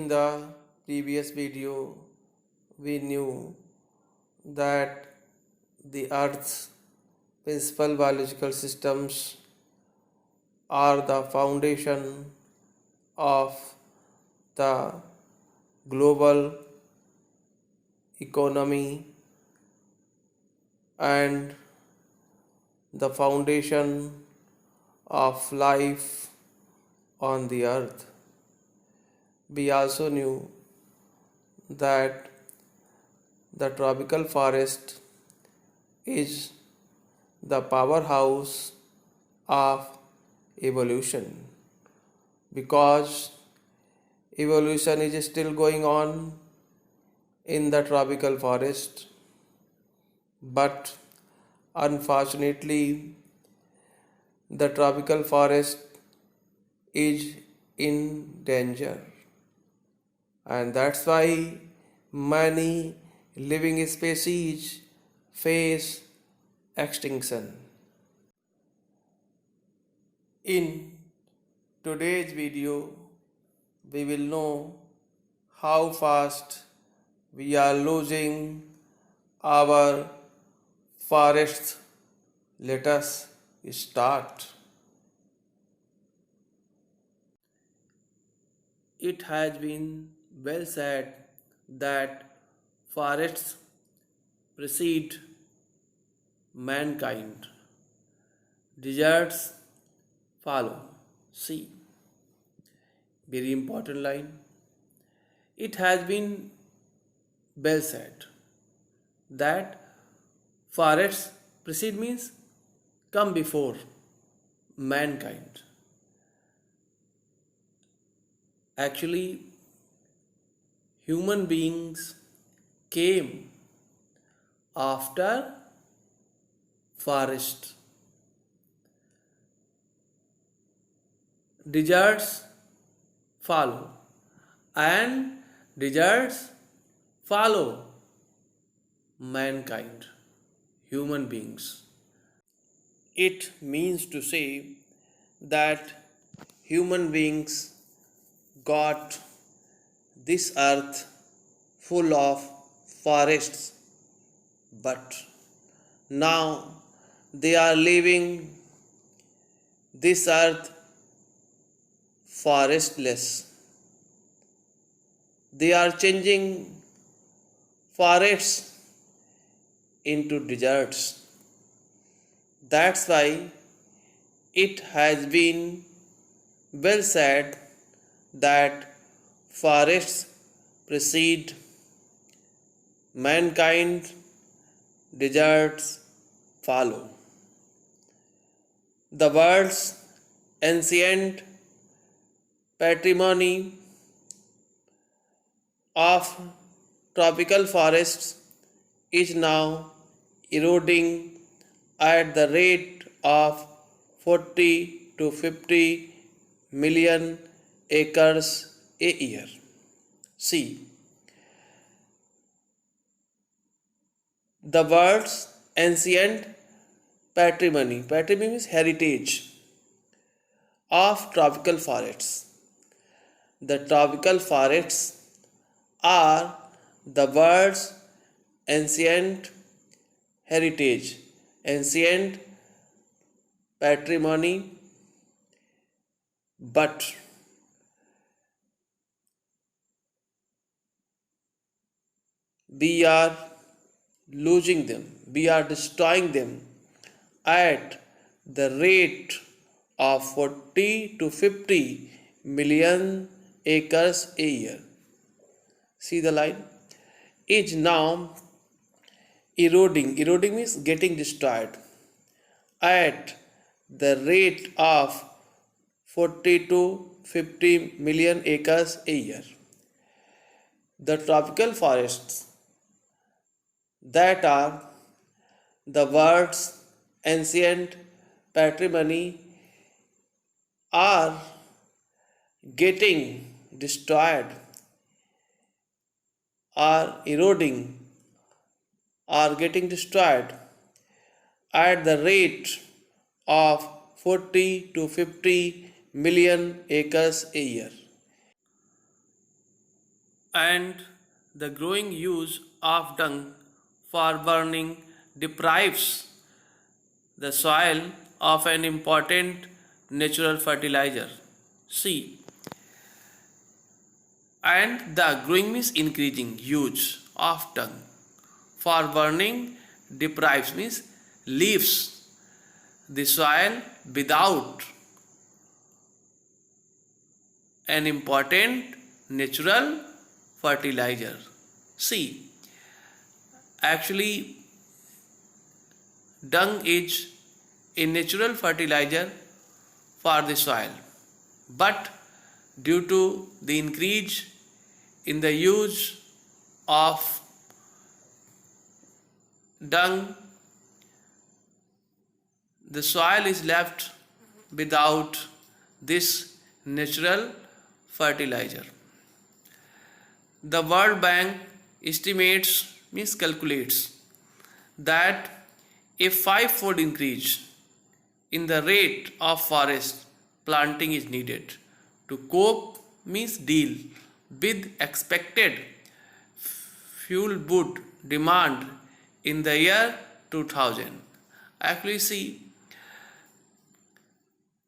In the previous video, we knew that the Earth's principal biological systems are the foundation of the global economy and the foundation of life on the earth. We also knew that the tropical forest is the powerhouse of evolution because evolution is still going on in the tropical forest, but unfortunately, the tropical forest is in danger, and that's why many living species face extinction. In today's video, we will know how fast we are losing our forests. Let us start. It has been well said that forests precede mankind, deserts follow. See, very important line. It has been well said that forests precede means come before mankind. Actually, human beings came after forest. Deserts follow, and deserts follow mankind, human beings. It means to say that human beings got this earth full of forests, but now they are leaving this earth forestless. They are changing forests into deserts. That's why it has been well said that forests precede mankind, deserts follow. The world's ancient patrimony of tropical forests is now eroding at the rate of 40 to 50 million acres a year. See, the world's ancient patrimony means heritage of tropical forests. The tropical forests are the world's ancient heritage, ancient patrimony, but we are losing them, we are destroying them at the rate of 40 to 50 million acres a year. See the line? Is now eroding. Eroding means getting destroyed at the rate of 40 to 50 million acres a year. The tropical forests that are the world's ancient patrimony are getting destroyed, are eroding, are getting destroyed at the rate of 40 to 50 million acres a year. and the growing use of dung for burning deprives the soil of an important natural fertilizer. C. And the growing means increasing use of dung for burning deprives means leaves the soil without an important natural fertilizer. See, actually, dung is a natural fertilizer for the soil, but due to the increase in the use of dung, the soil is left without this natural fertilizer. The World Bank estimates means calculates that a five-fold increase in the rate of forest planting is needed to cope means deal with expected fuel wood demand in the year 2000. Actually, see,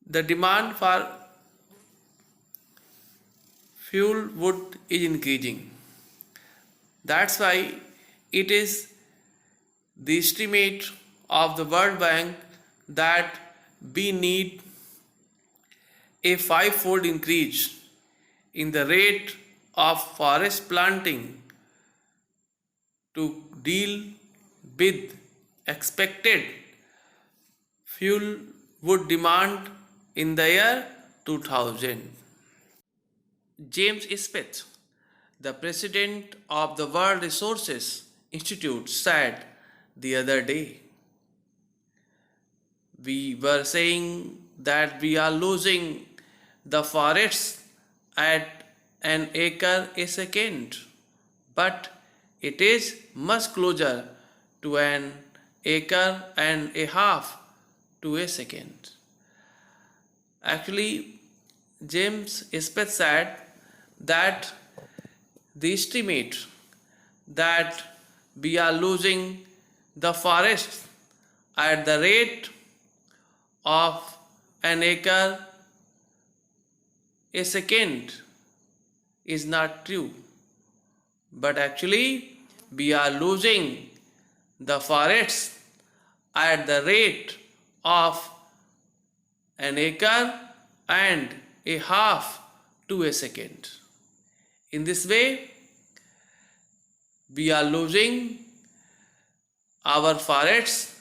the demand for fuel wood is increasing. That's why it is the estimate of the World Bank that we need a five-fold increase in the rate of forest planting to deal with expected fuel wood demand in the year 2000. James Smith, the president of the World Resources Institute, said the other day, we were saying that we are losing the forests at an acre a second, but it is much closer to an acre and a half to a second. Actually, James Smith said that the estimate that we are losing the forest at the rate of an acre a second is not true, but actually we are losing the forests at the rate of an acre and a half to a second. In this way, we are losing our forests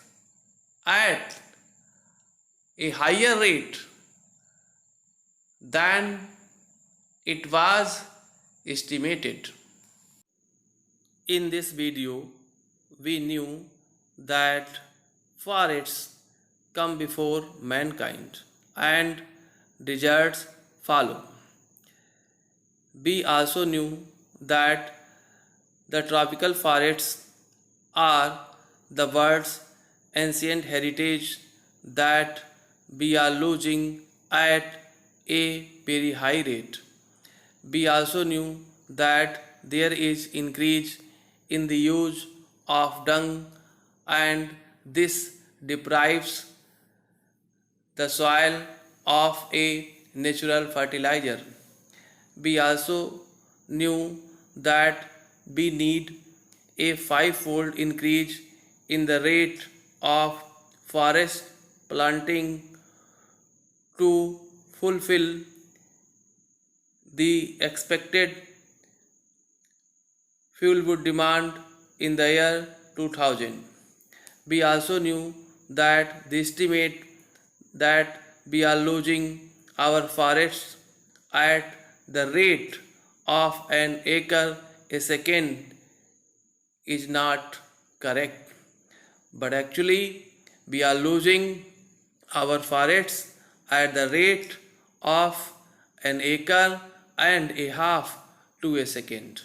at a higher rate than it was estimated. In this video, we knew that forests come before mankind and deserts follow. We also knew that the tropical forests are the world's ancient heritage that we are losing at a very high rate. We also knew that there is increase in the use of dung and this deprives the soil of a natural fertilizer. We also knew that we need a five-fold increase in the rate of forest planting to fulfill the expected fuel wood demand in the year 2000. We also knew that the estimate that we are losing our forests at the rate of an acre a second is not correct, but actually we are losing our forests at the rate of an acre and a half to a second.